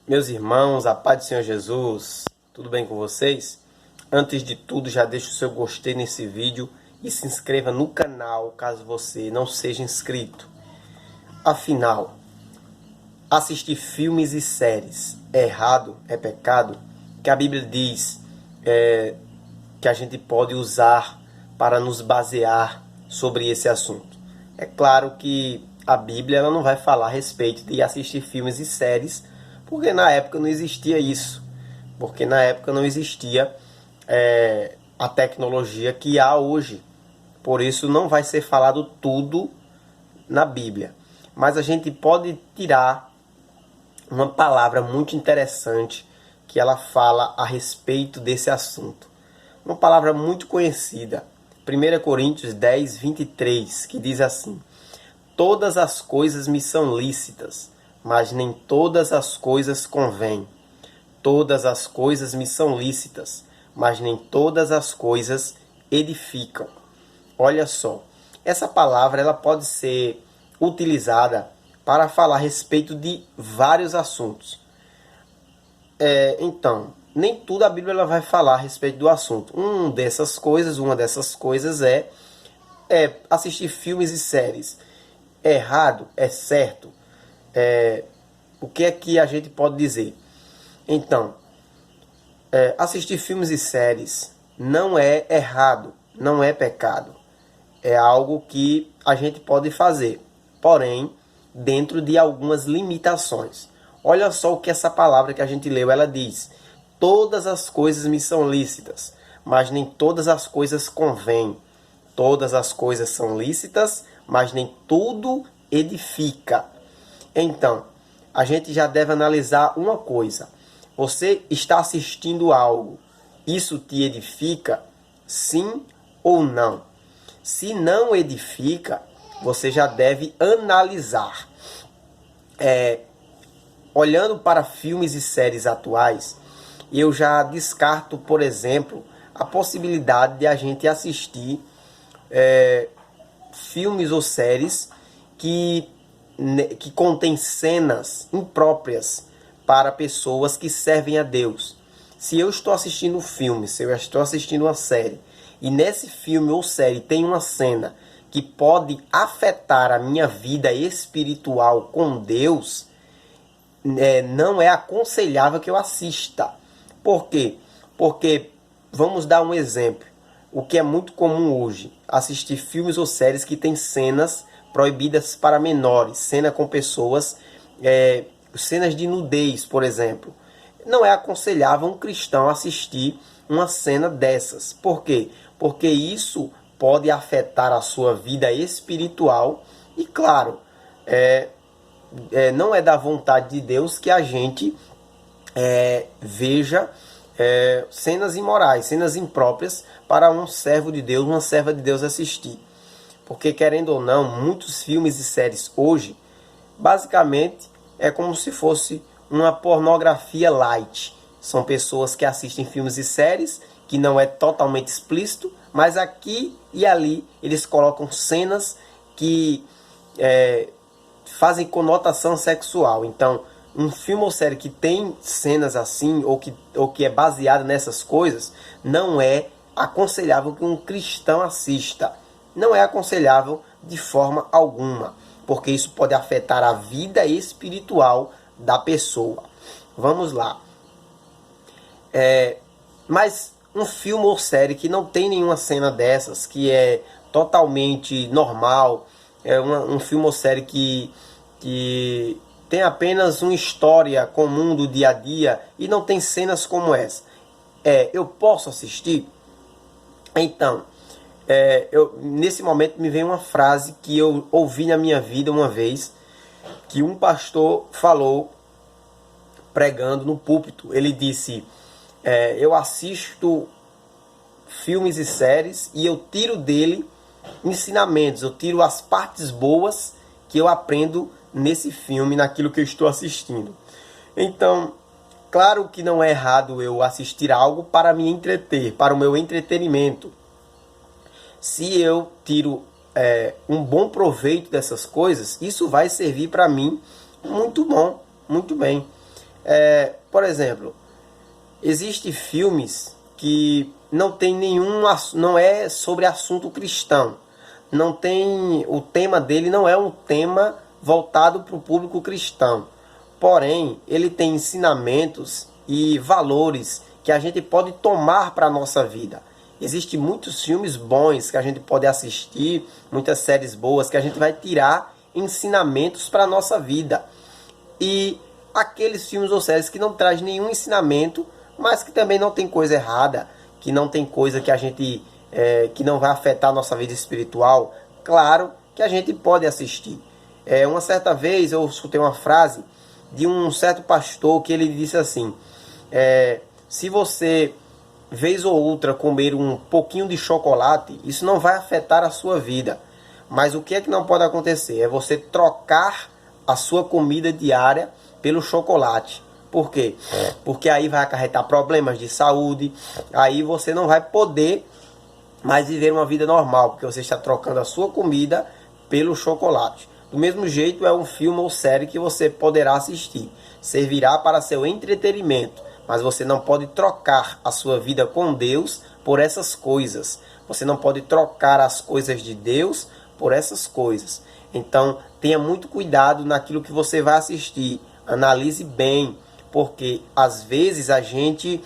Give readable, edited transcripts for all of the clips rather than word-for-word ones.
Meus irmãos, a paz do Senhor Jesus, tudo bem com vocês? Antes de tudo, já deixa o seu gostei nesse vídeo e se inscreva no canal caso você não seja inscrito. Afinal, assistir filmes e séries é errado, é pecado? Que a Bíblia diz que a gente pode usar para nos basear sobre esse assunto. É claro que a Bíblia ela não vai falar a respeito de assistir filmes e séries, porque na época não existia isso. Porque na época não existia a tecnologia que há hoje. Por isso não vai ser falado tudo na Bíblia. Mas a gente pode tirar uma palavra muito interessante que ela fala a respeito desse assunto. Uma palavra muito conhecida, 1 Coríntios 10, 23, que diz assim: todas as coisas me são lícitas, mas nem todas as coisas convêm. Todas as coisas me são lícitas, mas nem todas as coisas edificam. Olha só, essa palavra ela pode ser utilizada para falar a respeito de vários assuntos. Então, nem tudo a Bíblia ela vai falar a respeito do assunto. Uma dessas coisas é assistir filmes e séries. É errado? É certo? O que é que a gente pode dizer? Então, assistir filmes e séries não é errado, não é pecado. É algo que a gente pode fazer, porém, dentro de algumas limitações. Olha só o que essa palavra que a gente leu, ela diz: todas as coisas me são lícitas, mas nem todas as coisas convêm. Todas as coisas são lícitas, mas nem tudo edifica. Então, a gente já deve analisar uma coisa. Você está assistindo algo, isso te edifica? Sim ou não? Se não edifica, você já deve analisar. Olhando para filmes e séries atuais, eu já descarto, por exemplo, a possibilidade de a gente assistir filmes ou séries que contêm cenas impróprias para pessoas que servem a Deus. Se eu estou assistindo um filme, se eu estou assistindo uma série, e nesse filme ou série tem uma cena que pode afetar a minha vida espiritual com Deus, não é aconselhável que eu assista. Por quê? Porque, vamos dar um exemplo, o que é muito comum hoje, assistir filmes ou séries que têm cenas proibidas para menores, cena com pessoas, cenas de nudez, por exemplo. Não é aconselhável um cristão assistir uma cena dessas. Por quê? Porque isso pode afetar a sua vida espiritual e, claro, não é da vontade de Deus que a gente veja cenas imorais, cenas impróprias para um servo de Deus, uma serva de Deus assistir. Porque, querendo ou não, muitos filmes e séries hoje, basicamente, é como se fosse uma pornografia light. São pessoas que assistem filmes e séries que não é totalmente explícito, mas aqui e ali eles colocam cenas que fazem conotação sexual. Então, um filme ou série que tem cenas assim, ou que é baseado nessas coisas, não é aconselhável que um cristão assista. Não é aconselhável de forma alguma, porque isso pode afetar a vida espiritual da pessoa. Vamos lá. Mas um filme ou série que não tem nenhuma cena dessas, que é totalmente normal, um filme ou série que tem apenas uma história comum do dia a dia e não tem cenas como essa, eu posso assistir? Então, nesse momento me vem uma frase que eu ouvi na minha vida uma vez, que um pastor falou pregando no púlpito. Ele disse: eu assisto filmes e séries e eu tiro dele ensinamentos, eu tiro as partes boas que eu aprendo nesse filme, naquilo que eu estou assistindo. Então, claro que não é errado eu assistir algo para me entreter, para o meu entretenimento. Se eu tiro um bom proveito dessas coisas, isso vai servir para mim muito bom, muito bem. Por exemplo, existem filmes que não tem não é sobre assunto cristão. Não tem, o tema dele não é um tema voltado para o público cristão. Porém, ele tem ensinamentos e valores que a gente pode tomar para a nossa vida. Existem muitos filmes bons que a gente pode assistir, muitas séries boas que a gente vai tirar ensinamentos para a nossa vida. E aqueles filmes ou séries que não trazem nenhum ensinamento, mas que também não tem coisa errada, que não tem coisa que a gente que não vai afetar a nossa vida espiritual, claro que a gente pode assistir. Uma certa vez eu escutei uma frase de um certo pastor que ele disse assim: se você vez ou outra comer um pouquinho de chocolate, isso não vai afetar a sua vida. Mas o que é que não pode acontecer? É você trocar a sua comida diária pelo chocolate. Por quê? Porque aí vai acarretar problemas de saúde, aí você não vai poder mais viver uma vida normal, porque você está trocando a sua comida pelo chocolate. Do mesmo jeito, é um filme ou série que você poderá assistir. Servirá para seu entretenimento, mas você não pode trocar a sua vida com Deus por essas coisas. Você não pode trocar as coisas de Deus por essas coisas. Então, tenha muito cuidado naquilo que você vai assistir. Analise bem, porque às vezes a gente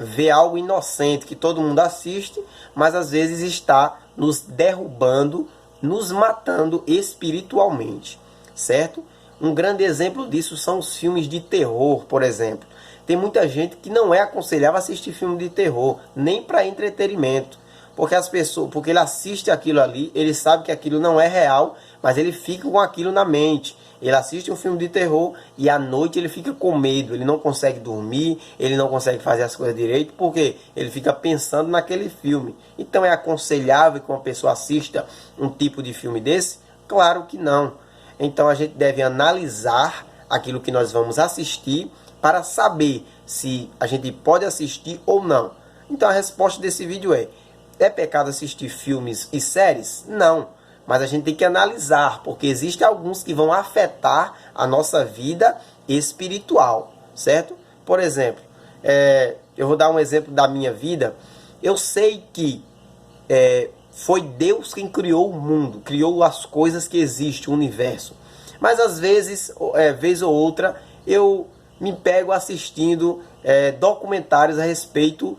vê algo inocente que todo mundo assiste, mas às vezes está nos derrubando, nos matando espiritualmente, certo? Um grande exemplo disso são os filmes de terror, por exemplo. Tem muita gente que não é aconselhável assistir filme de terror, nem para entretenimento, porque ele assiste aquilo ali, ele sabe que aquilo não é real, mas ele fica com aquilo na mente. Ele assiste um filme de terror e à noite ele fica com medo, ele não consegue dormir, ele não consegue fazer as coisas direito, porque ele fica pensando naquele filme. Então é aconselhável que uma pessoa assista um tipo de filme desse? Claro que não. Então a gente deve analisar aquilo que nós vamos assistir para saber se a gente pode assistir ou não. Então a resposta desse vídeo é pecado assistir filmes e séries? Não. Mas a gente tem que analisar, porque existem alguns que vão afetar a nossa vida espiritual, certo? Por exemplo, eu vou dar um exemplo da minha vida. Eu sei que foi Deus quem criou o mundo, criou as coisas que existem, o universo. Mas às vezes, vez ou outra, eu me pego assistindo documentários a respeito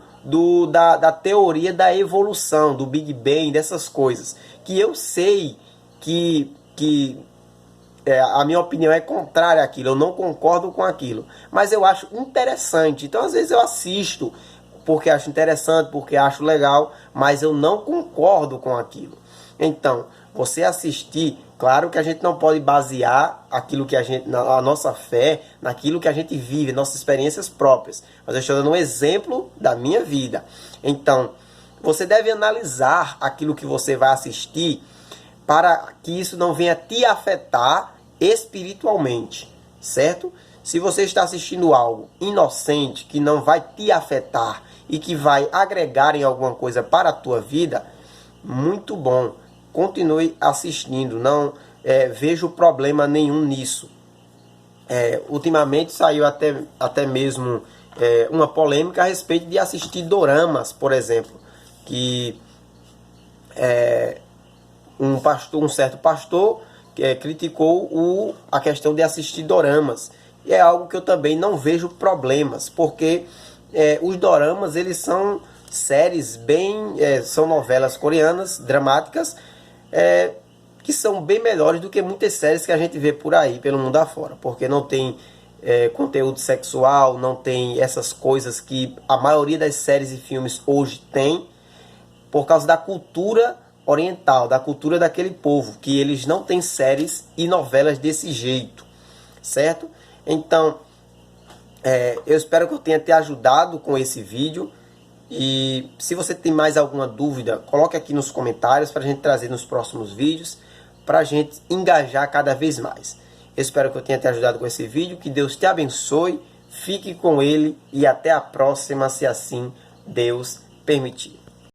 da teoria da evolução, do Big Bang, dessas coisas, que eu sei que a minha opinião é contrária àquilo, eu não concordo com aquilo, mas eu acho interessante. Então às vezes eu assisto porque acho interessante, porque acho legal, mas eu não concordo com aquilo. Então, você assistir, claro que a gente não pode basear aquilo que a nossa fé naquilo que a gente vive, nossas experiências próprias. Mas eu estou dando um exemplo da minha vida. Então, você deve analisar aquilo que você vai assistir para que isso não venha te afetar espiritualmente, certo? Se você está assistindo algo inocente, que não vai te afetar e que vai agregar em alguma coisa para a tua vida, muito bom. Continue assistindo, não vejo problema nenhum nisso. Ultimamente saiu até mesmo uma polêmica a respeito de assistir doramas, por exemplo, que um certo pastor criticou a questão de assistir doramas. E é algo que eu também não vejo problemas, porque os doramas, eles são séries são novelas coreanas, dramáticas, que são bem melhores do que muitas séries que a gente vê por aí, pelo mundo afora, porque não tem conteúdo sexual, não tem essas coisas que a maioria das séries e filmes hoje tem, por causa da cultura oriental, da cultura daquele povo, que eles não têm séries e novelas desse jeito, certo? Então, eu espero que eu tenha te ajudado com esse vídeo. E se você tem mais alguma dúvida, coloque aqui nos comentários para a gente trazer nos próximos vídeos, para a gente engajar cada vez mais. Eu espero que eu tenha te ajudado com esse vídeo, que Deus te abençoe, fique com Ele e até a próxima, se assim Deus permitir.